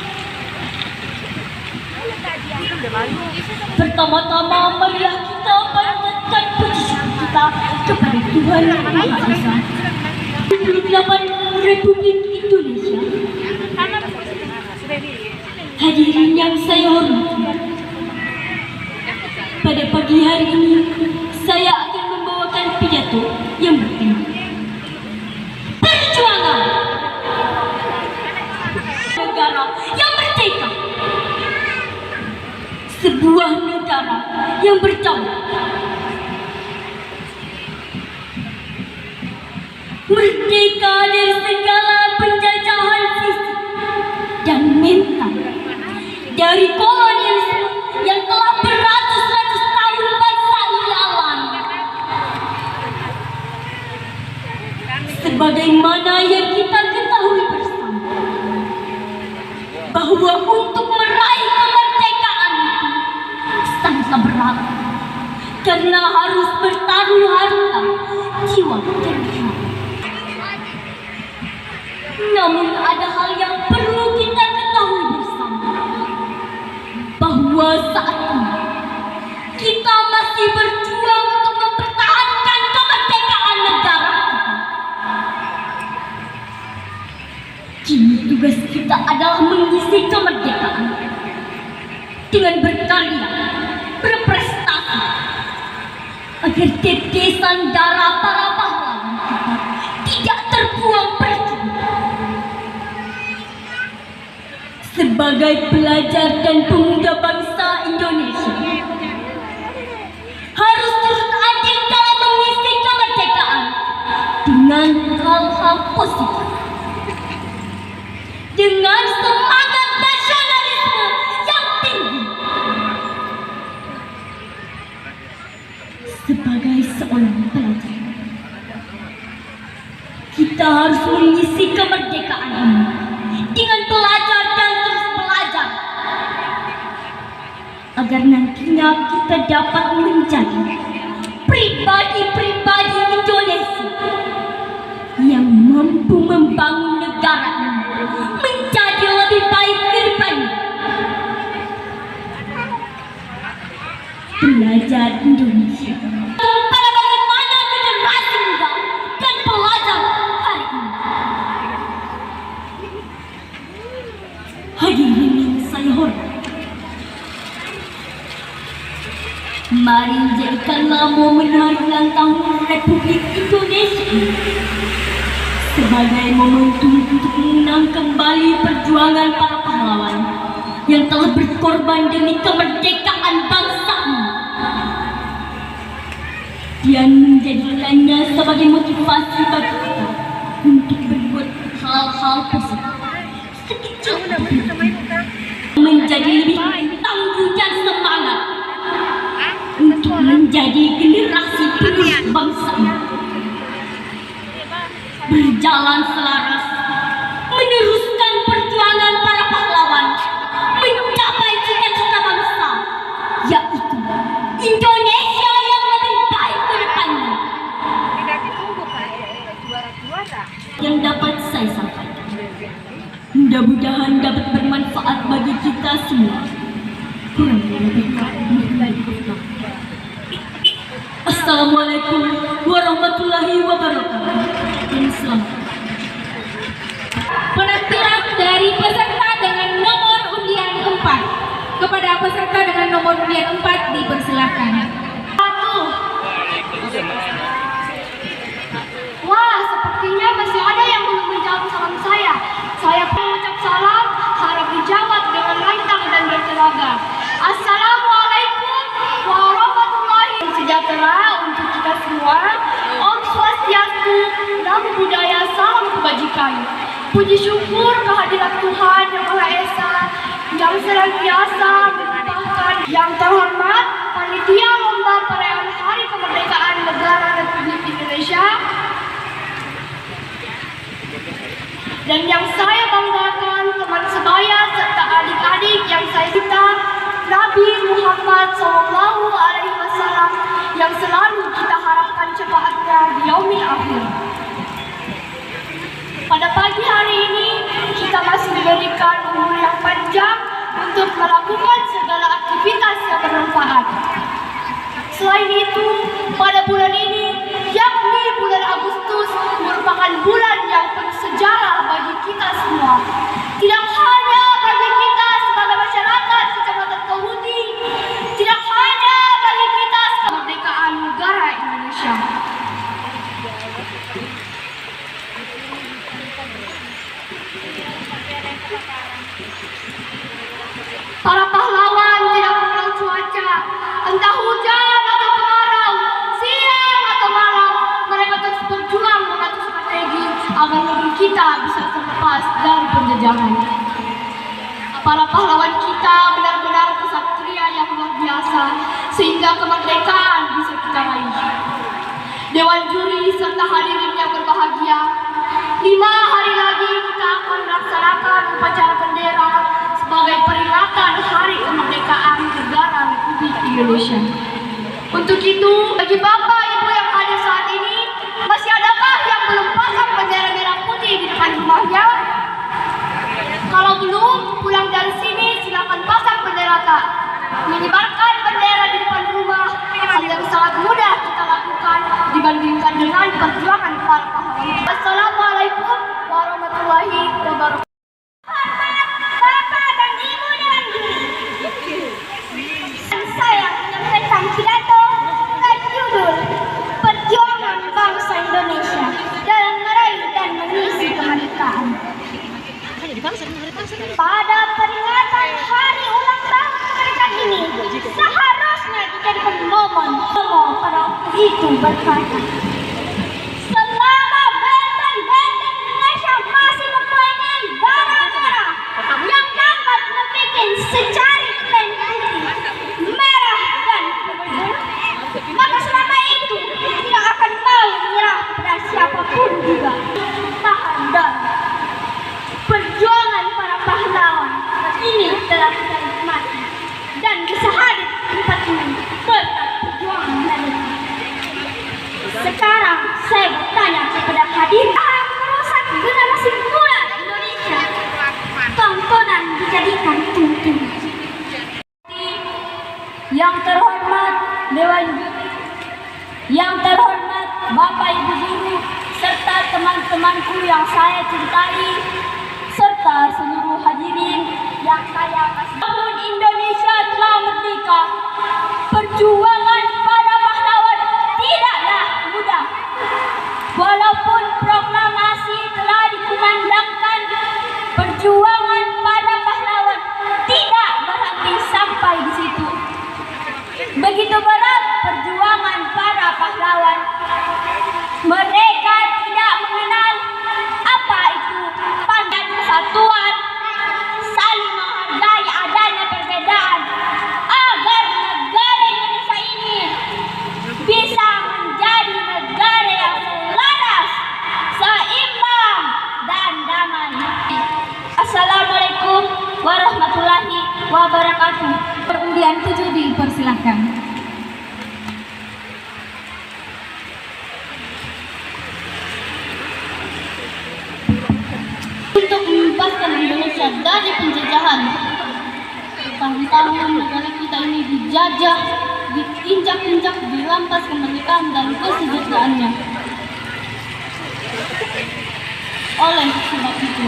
Pertama-tama marilah kita panjatkan puji syukur kita kepada Tuhan Yang Maha Esa 28 Republik Indonesia. Hadirin yang saya hormati, pada pagi hari ini saya akan membawakan pidato yang bertema perjuangan negara yang merdeka. Sebuah negara yang berdaulat, merdeka dari segala penjajahan fisik dan mental, dari kolonialisme yang telah beratus-ratus tahun bangsa ini alami. Sebagaimana yang kita ketahui bersama, bahwa untuk meraih kemerdekaan itu sangat berat, karena harus bertaruh harta, jiwa, dan jiwa. Namun ada hal yang perlu kita ketahui bersama, bahwa saat ini kita masih berjuang untuk mempertahankan kemerdekaan negara kita. Kini tugas kita adalah mengisi kemerdekaan dengan berkarya, berprestasi, agar tetesan darah para pahlawan kita tidak terbuang percuma. Sebagai pelajar dan pemuda bangsa Indonesia, harus turut andil dalam mengisi kemerdekaan dengan hal-hal positif, dengan semangat nasionalisme yang tinggi. Sebagai seorang pelajar, kita harus mengisi kemerdekaan ini dengan belajar dan terus belajar, agar nantinya kita dapat menjadi pribadi-pribadi Indonesia yang mampu membangun negara ini
Pelajar Indonesia. Pada bagaimana generasi muda dan pelajar hari ini. Hadirin yang saya hormati, mari jadikanlah momen hari ulang tahun Republik Indonesia sebagai momentum untuk mengenang kembali perjuangan para pahlawan yang telah berkorban demi kemerdekaan bangsa ini, dan menjadikannya sebagai motivasi bagi kita untuk berbuat hal-hal positif sekecil menjadi lebih tangguh dan semangat untuk menjadi generasi penerus bangsa ini, berjalan selaras meneruskan perjuangan para pahlawan mencapai cita-cita bangsa, yaitu Indonesia yang lebih baik ke depannya. Yang dapat saya sampaikan, mudah-mudahan dapat bermanfaat bagi kita semua. Kurang lebihnya, Assalamualaikum warahmatullahi wabarakatuh. Dan selamat.
Penampilan dari peserta dengan nomor undian 4. Kepada peserta dengan nomor undian 4 dipersilakan.
Wah, sepertinya masih ada yang belum menjawab salam saya. Saya mengucap salam, harap dijawab dengan lantang dan bertenaga. Assalamualaikum warahmatullahi wabarakatuh. Sejahtera untuk kita semua. Om Swastiastu, Namo Buddhaya, salam kebajikan. Puji syukur kehadirat Tuhan Yang Maha Esa yang senantiasa melimpahkan. Yang terhormat Panitia Lomba Perayaan Hari Kemerdekaan Negara Republik Indonesia, dan yang saya banggakan teman sebaya serta adik-adik yang saya cinta, Nabi Muhammad SAW yang selalu kita harapkan syafaatnya di yaumil akhir. Pada pagi hari ini kita masih diberikan umur yang panjang untuk melakukan segala aktivitas yang bermanfaat. Selain itu, pada bulan ini, yakni bulan Agustus, merupakan bulan yang penuh sejarah bagi kita semua. Tidak hanya bagi kita sebagai masyarakat Kecamatan Tauhudi, tidak hanya bagi kita kemerdekaan negara Indonesia. Para pahlawan tidak mengenal cuaca, entah hujan atau kemarau, siang atau malam, mereka terus berjuang mengatur strategi agar negeri kita bisa terlepas dari penjajahan. Para pahlawan kita benar-benar kesatria yang luar biasa, sehingga kemerdekaan bisa kita raih. Dewan juri serta hadirin yang berbahagia, 5 hari lagi kita akan melaksanakan upacara bendera sebagai peringatan Hari Kemerdekaan Negara Republik Indonesia. Untuk itu, bagi Bapak Ibu yang hadir saat ini, masih adakah yang belum pasang bendera merah putih di depan rumahnya? Kalau belum, pulang dari sini silakan pasang bendera tak. Menyebarkan bendera di depan rumah hal yang sangat mudah kita lakukan dibandingkan dengan perjuangan para pahlawan. Assalamualaikum warahmatullahi wabarakatuh. Bapak dan Ibu Dewan Juri, saya menyampaikan pidato dengan judul Perjuangan Bangsa Indonesia dalam meraih dan mengisi kemerdekaan. Pada peringatan hari ulang tahun kemerdekaan ini, seharusnya dijadikan momen pada waktu itu berkata, selama benteng-benteng Indonesia masih mempunyai bara-bara yang dapat membuat secari tren putih, merah dan putih, maka selama itu tidak akan mau menyerah pada siapapun juga. Tahan dan perjuangan para pahlawan ini telah kita nikmati dan bisa hadir di tempat ini tetap perjuangan dari. Sekarang saya bertanya kepada hadirin, merusak generasi muda Indonesia, tontonan dijadikan tuntunan. Yang terhormat Dewan Juri, yang terhormat Bapak Ibu Guru, serta teman-temanku yang saya cintai, serta seluruh hadirin yang saya kasih. Tahun Indonesia telah merdeka. Perjuangan para pahlawan tidaklah mudah. Walaupun proklamasi telah dikumandangkan, perjuangan para pahlawan tidak berhenti sampai di situ. Begitu berat perjuangan para pahlawan. Mereka tidak mengenal apa itu pandan kesatuan, saling menghargai adanya perbedaan, agar negara Indonesia ini bisa menjadi negara yang selaras, seimbang, dan damai. Assalamualaikum warahmatullahi wabarakatuh.
Perundian 7 dipersilahkan.
Untuk membebaskan Indonesia dari penjajahan. Tahun-tahun negara kita ini dijajah, diinjak-injak, dirampas kemerdekaan dan kesejahteraannya. Oleh sebab itu,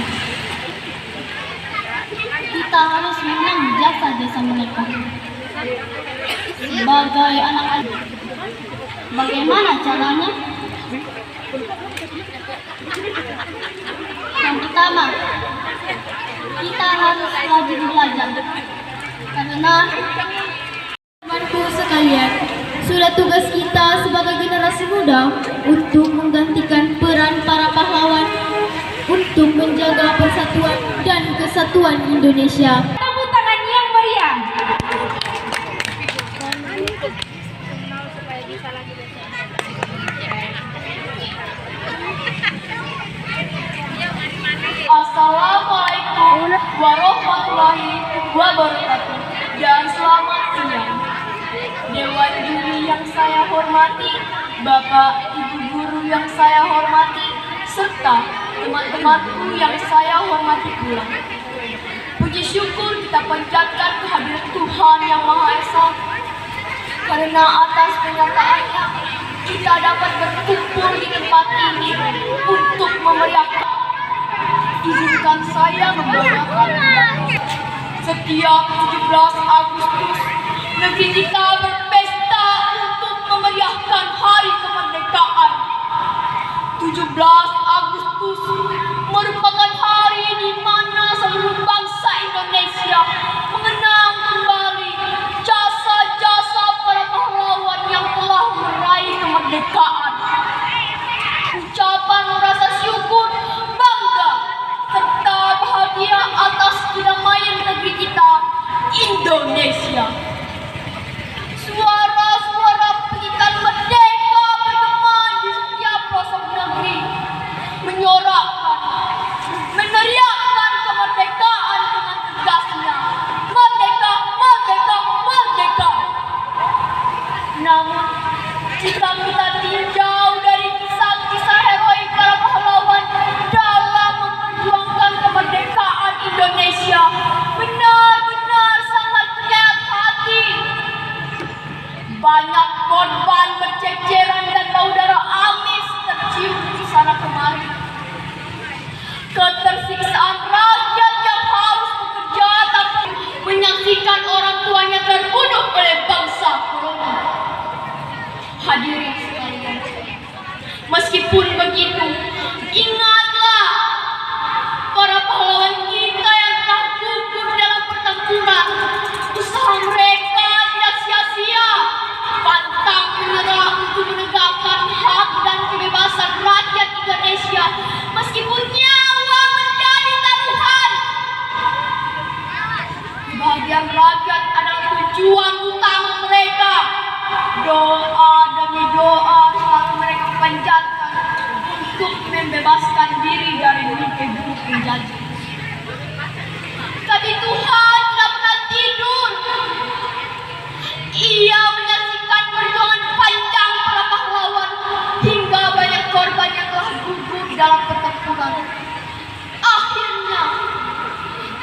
kita harus menang jasa-jasa mereka. Sebagai anak-anak, bagaimana caranya? Yang pertama, kita harus rajin belajar. Karena temanku sekalian, sudah tugas kita sebagai generasi muda untuk menggantikan peran para pahlawan untuk menjaga persatuan dan kesatuan Indonesia.
Tepuk tangan yang meriah.
Assalamualaikum warahmatullahi wabarakatuh dan selamat siang. Dewan Juri yang saya hormati, Bapak Ibu Guru yang saya hormati, serta teman-temanku yang saya hormati pula. Puji syukur kita panjatkan kehadiran Tuhan Yang Maha Esa, karena atas penyertaannya kita dapat berkumpul di tempat ini untuk memeriahkan. Izinkan saya membawakan setiap 17 Agustus negeri kita berpesta untuk memeriahkan hari kemerdekaan. 17 Agustus merupakan hari di mana seluruh bangsa Indonesia mengenang kembali jasa-jasa para pahlawan yang telah meraih kemerdekaan. Ucapan rasa syukur, bangga, serta bahagia atas kedamaian negeri kita, Indonesia. Suara-suara pengikat merdeka bergema di setiap pelosok negeri, menyorakkan, meneriakkan kemerdekaan dengan tegasnya. Merdeka, merdeka, merdeka. Namun, jika kita tinjau dari kisah-kisah heroik para pahlawan dalam memperjuangkan kemerdekaan Indonesia, benar-benar sangat menyayat hati. Banyak korban berceceran dan bau darah amis tercium di sana kemari. Ketersiksaan rakyat yang harus bekerja tapi menyaksikan orang tuanya terbunuh oleh bangsa koloni. Hadirin sekalian, meskipun begitu, ingatlah para pahlawan kita yang telah gugur dalam pertempuran. Usaha mereka tidak sia-sia, pantang menyerah untuk menegakkan hak dan kebebasan rakyat Indonesia, meskipun nyawa menjadi taruhan. Kebahagiaan rakyat adalah tujuan utama mereka. Doa demi doa selalu mereka panjatkan untuk membebaskan diri dari mimpi buruk penjajah. Tapi Tuhan tidak pernah tidur. Ia menyaksikan perjuangan panjang para pahlawan hingga banyak korban yang telah gugur dalam pertempuran. Akhirnya,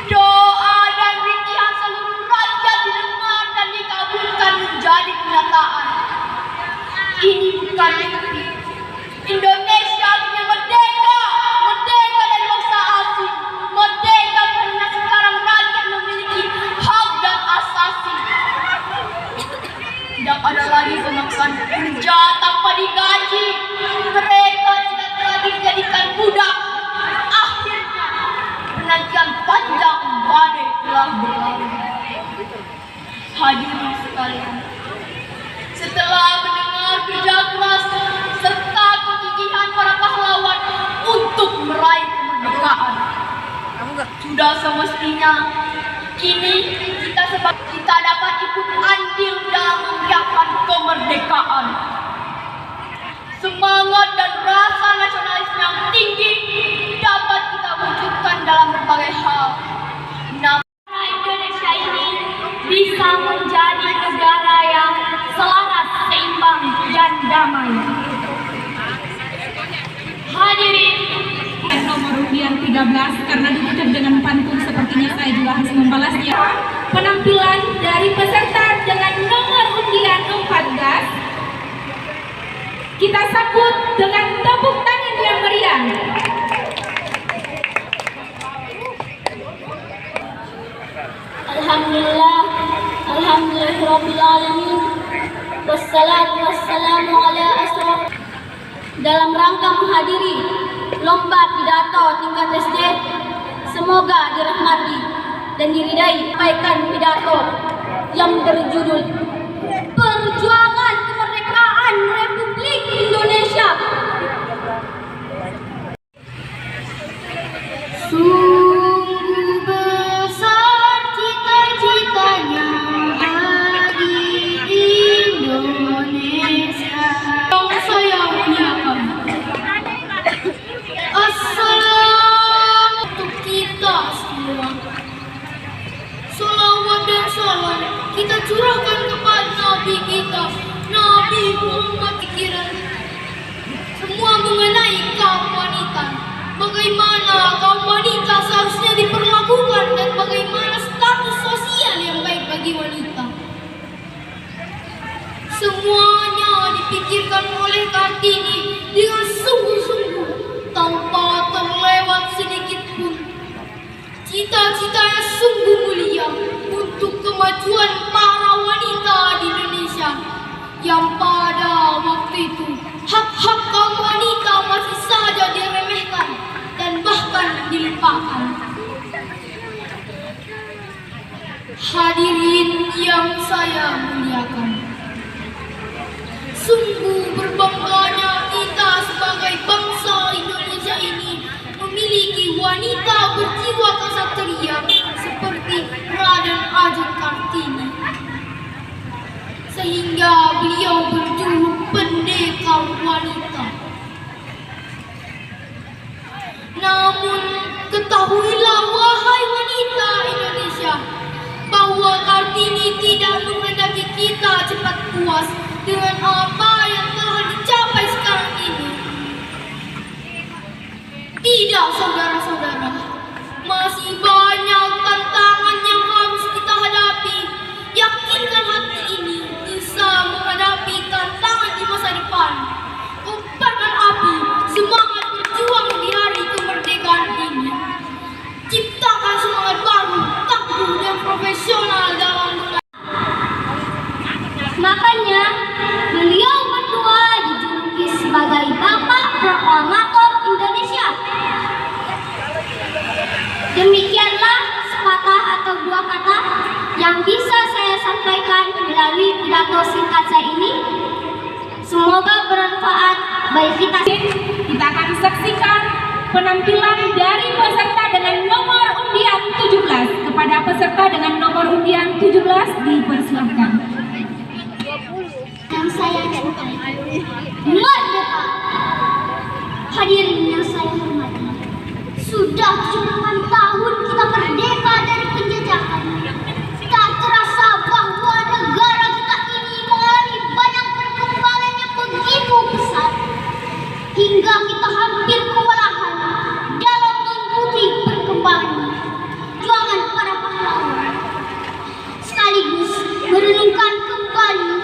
doa dan rintihan seluruh rakyat didengar dan dikabulkan
menjadi kenyataan. Ini bukan mimpi. Indonesia akhirnya merdeka, merdeka dari bangsa asing, merdeka karena sekarang rakyat memiliki hak dan asasi. Tidak ada lagi pemaksaan kerja tanpa digaji. Mereka tidak lagi dijadikan budak. Akhirnya penantian panjang badai telah berlalu. Hadirin sekalian, setelah mendengar kerja keras serta kegigihan para pahlawan untuk meraih kemerdekaan, sudah semestinya kini kita dapat ikut andil dalam memeriahkan kemerdekaan. Semangat dan rasa nasionalis yang tinggi dapat kita wujudkan dalam berbagai hal. Indonesia ini bisa menjadi negara yang selaras, seimbang, dan damai. Hadirin,
Nomor undian 13 karena ditutup dengan pantun sepertinya saya juga harus membalasnya. Penampilan dari peserta dengan nomor undian 14 kita sambut dengan tepuk tangan yang meriah.
Alhamdulillahirrabbilalamin. Wassalatu wassalamu ala asraf. Dalam rangka menghadiri lomba pidato tingkat SD, semoga dirahmati dan diridai sampaikan pidato yang berjudul Perjuangan Kemerdekaan Republik Indonesia. Sungguh besar cita-citanya bagi Indonesia. Yang saya muliakan, assalam untuk kita semua. Salawat dan salam kita curahkan kepada Nabi kita, Nabi Muhammad. Pikiran semua mengenai kaum wanita. Bagaimana kaum wanita seharusnya diperlakukan dan bagaimana status sosial yang baik bagi wanita. Semuanya dipikirkan oleh Kartini dengan sungguh-sungguh tanpa terlewat sedikit pun. Cita-cita yang sungguh mulia untuk kemajuan para wanita di Indonesia yang pada waktu itu hak-hak kaum wanita masih saja diremehkan dan bahkan dilupakan. Hadirin yang saya muliakan, sungguh berbangganya kita sebagai bangsa Indonesia ini memiliki wanita berjiwa kesatria seperti Raden Ajeng Kartini, sehingga beliau berjuluk pendekar wanita. Namun ketahuilah wahai wanita Indonesia bahwa Kartini tidak menghendaki kita cepat puas dengan apa yang telah dicapai sekarang ini. Tidak, saudara-saudara, masih banyak tantangan yang harus kita hadapi. Yakinkan hati ini bisa menghadapi tantangan di masa depan. Kobarkan api semangat berjuang di hari kemerdekaan ini. Ciptakan semangat baru, tangguh dan profesional dalam makanya beliau berdua dijuluki sebagai Bapak Proklamator Indonesia. Demikianlah sepatah atau dua kata yang bisa saya sampaikan melalui pidato singkat saya ini. Semoga bermanfaat bagi kita.
Kita akan saksikan penampilan dari peserta dengan nomor undian 17. Kepada peserta dengan nomor undian 17 dipersilakan.
Yang saya cintai, merdeka. Hadirin yang saya hormati, sudah 70 tahun kita merdeka dari penjajahan. Tak terasa bahwa negara kita ini mengalami banyak perkembangan yang begitu besar, hingga kita hampir kewalahan dalam mengikuti perkembangan perjuangan para pahlawan, sekaligus merenungkan kembali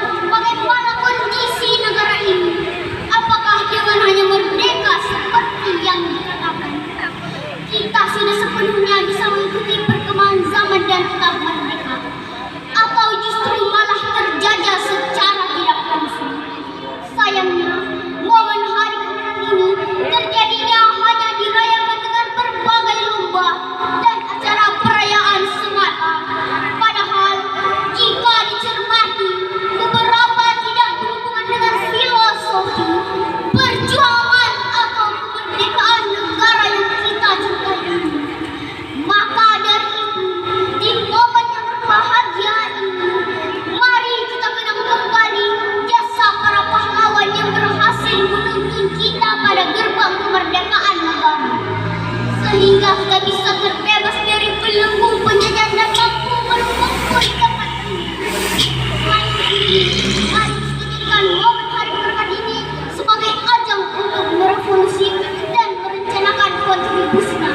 Mari kita jadikan momen hari berkat ini sebagai ajang untuk merevolusi dan merencanakan kontribusinya.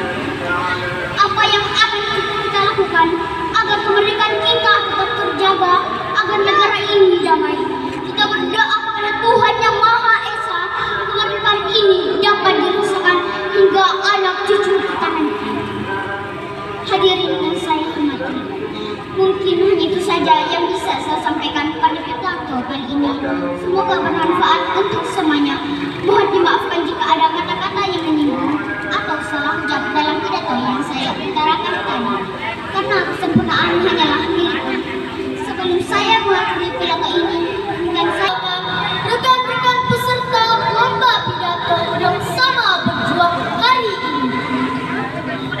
Apa yang akan kita lakukan agar kemerdekaan kita tetap terjaga, agar negara ini damai. Kita berdoa kepada Tuhan Yang Maha Esa, kemerdekaan ini dapat dirasakan hingga anak cucu kita nanti. Hadirin yang saya hormati, mungkin hanya itu saja yang bisa saya sampaikan pada pidato kali ini. Semoga bermanfaat untuk semuanya. Mohon dimaafkan jika ada kata-kata yang menyinggung atau salah ucap dalam pidato yang saya utarakan tadi, karena kesempurnaan hanyalah miliknya. Sebelum saya mengakhiri pidato ini, dan saya rekan-rekan peserta lomba pidato yang sama berjuang hari ini.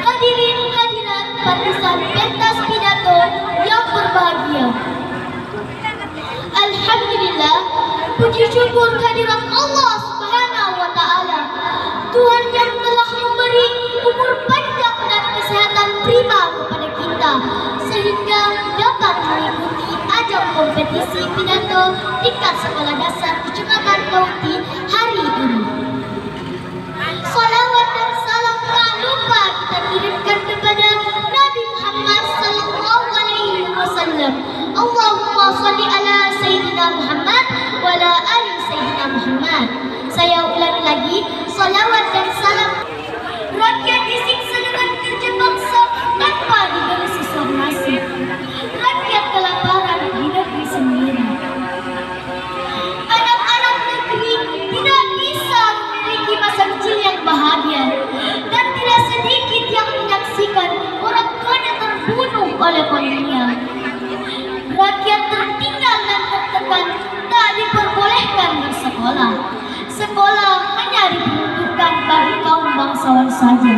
Hadirin hadirat partisan pentas pidato yang berbahagia. Alhamdulillah, puji syukur kehadirat Allah Subhanahu wa Ta'ala, Tuhan yang telah memberi umur panjang dan kesehatan prima kepada kita, sehingga dapat mengikuti ajang kompetisi pidato tingkat sekolah dasar Kecamatan Kauti hari ini. Salawat dan salam tak lupa kita kirimkan kepada Nabi Muhammad sallallahu alaihi wasallam. Allahumma shalli ala sayyidina Muhammad wa ala ali sayyidina Muhammad. Saya ulangi lagi, salawat dan salam. Rakyat disiksa dengan kerja paksa tanpa diberi sesuatu nasib. Rakyat kelaparan di negeri sendiri. Anak-anak negeri tidak bisa memiliki masa kecil yang bahagia, dan tidak sedikit yang menyaksikan orang tuanya terbunuh oleh kolonial. Rakyat tertinggal dan tertekan tak diperbolehkan bersekolah. Sekolah hanya diperuntukkan bagi kaum bangsawan saja.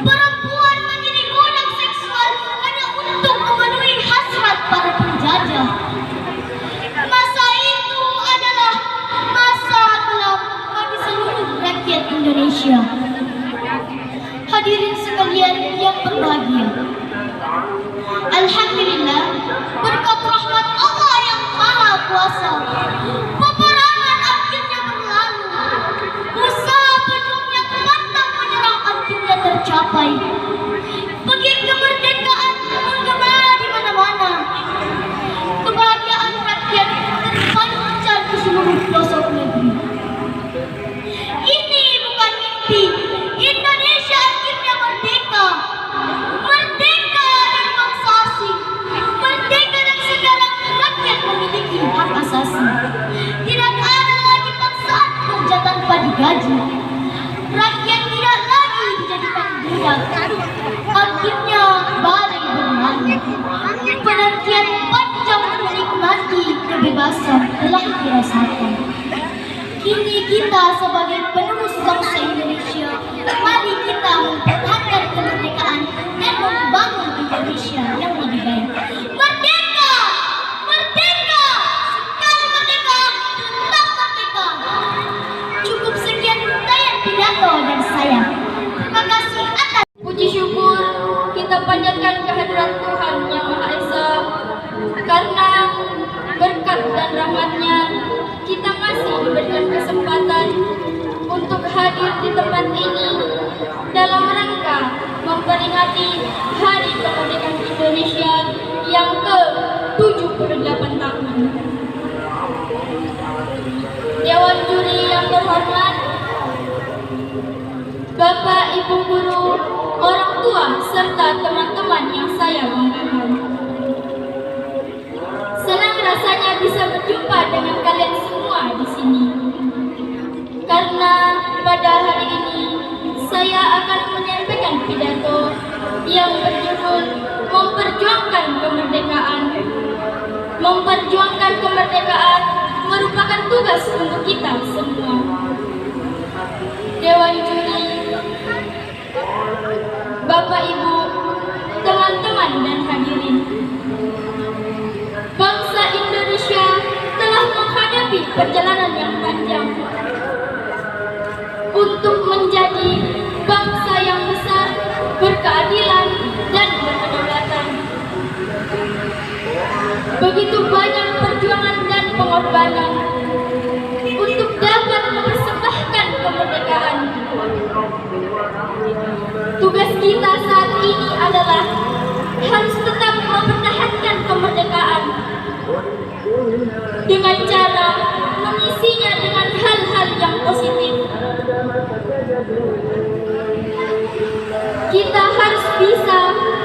Perempuan menjadi budak seksual hanya untuk memenuhi hasrat para penjajah. Masa itu adalah masa gelap bagi seluruh rakyat Indonesia. Hadirin sekalian yang berbahagia, alhamdulillah, berkat rahmat Allah yang Maha Kuasa, peperangan akhirnya berlalu. Usaha pejuang yang pantang menyerah akhirnya tercapai. Bagi kemerdekaan menggema di mana-mana. Kebahagiaan rakyat terpancar di seluruh pelosok negeri. Ini bukan mimpi. Indonesia akhirnya merdeka. Merdeka dari bangsa asing. Merdeka dan sekarang rakyat memiliki hak asasi. Tidak ada lagi paksaan kerja tanpa digaji. Rakyat tidak lagi dijadikan budak. Akhirnya badai berlalu. Penantian panjang menikmati kebebasan telah dirasakan. Kini kita sebagai penerus bangsa Indonesia, mari kita mempertahankan kemerdekaan dan membangun Indonesia yang lebih baik. Merdeka! Merdeka! Sekali merdeka, tetap merdeka. Cukup sekian uraian pidato dari saya. Terima kasih atas
Puji syukur kita panjatkan kehadirat Tuhan Yang Maha Esa, karena berkat dan rahmat-Nya kita masih diberikan kesempatan untuk hadir di tempat ini dalam rangka memperingati Hari Kemerdekaan Indonesia yang ke-78 tahun. Dewan juri yang terhormat, Bapak, Ibu guru, orang tua, serta teman-teman yang saya banggakan. Senang rasanya bisa berjumpa dengan kalian semua di sini. Karena pada hari ini saya akan menyampaikan pidato yang berjudul Memperjuangkan Kemerdekaan. Memperjuangkan kemerdekaan merupakan tugas untuk kita semua. Dewan juri, Bapak, Ibu, teman-teman dan hadirin. Bangsa Indonesia telah menghadapi perjalanan yang panjang untuk menjadi bangsa yang besar, berkeadilan, dan berkedaulatan. Begitu banyak
adalah harus tetap mempertahankan kemerdekaan dengan cara mengisinya dengan hal-hal yang positif. Kita harus bisa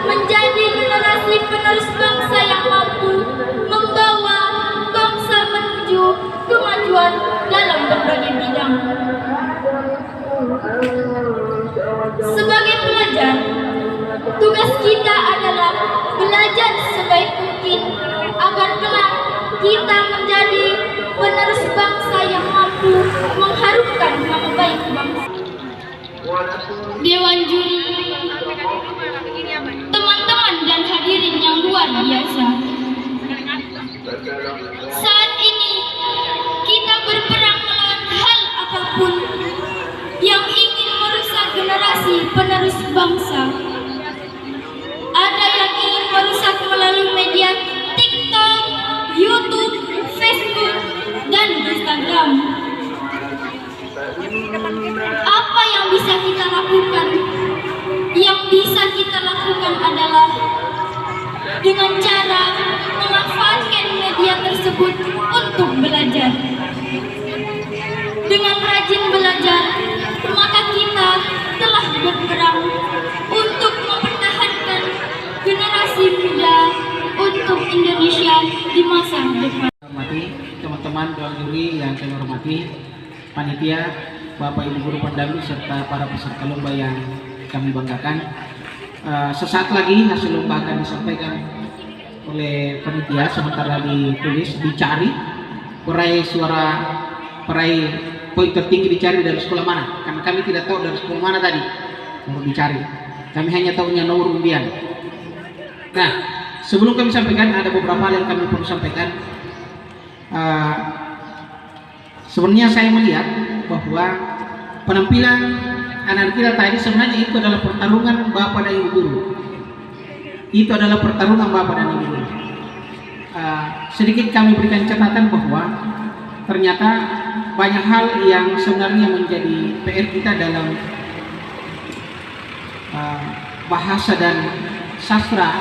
menjadi generasi penerus bangsa yang mampu membawa bangsa menuju kemajuan dalam berbagai bidang. Sebagai pelajar, tugas kita adalah belajar sebaik mungkin agar kelak kita menjadi penerus bangsa yang mampu mengharumkan nama baik bangsa. Dewan juri, teman-teman dan hadirin yang luar biasa, saat ini kita berperang melawan hal apapun yang ingin merusak generasi penerus bangsa. Ada yang ingin merusak melalui media TikTok, YouTube, Facebook, dan Instagram. Apa yang bisa kita lakukan? Yang bisa kita lakukan adalah dengan cara memanfaatkan media tersebut untuk belajar. Dengan rajin belajar, maka kita telah berperang untuk mempertahankan generasi muda untuk Indonesia di masa depan.
Hormati teman-teman doang juri yang saya hormati, panitia, Bapak Ibu guru pendahulu serta para peserta lomba yang kami banggakan. Sesaat lagi hasil lomba akan disampaikan oleh panitia, sementara ditulis dicari peraih poin tertinggi dicari dari sekolah mana, karena kami tidak tahu dari sekolah mana tadi baru dicari, kami hanya tahunya nomor undian. Nah, sebelum kami sampaikan ada beberapa hal yang kami perlu sampaikan. Sebenarnya saya melihat bahwa penampilan anak kita tadi sebenarnya itu adalah pertarungan Bapak dan Ibu guru. Itu adalah pertarungan Bapak dan Ibu guru. Sedikit kami berikan catatan bahwa ternyata banyak hal yang sebenarnya menjadi PR kita dalam bahasa dan sastra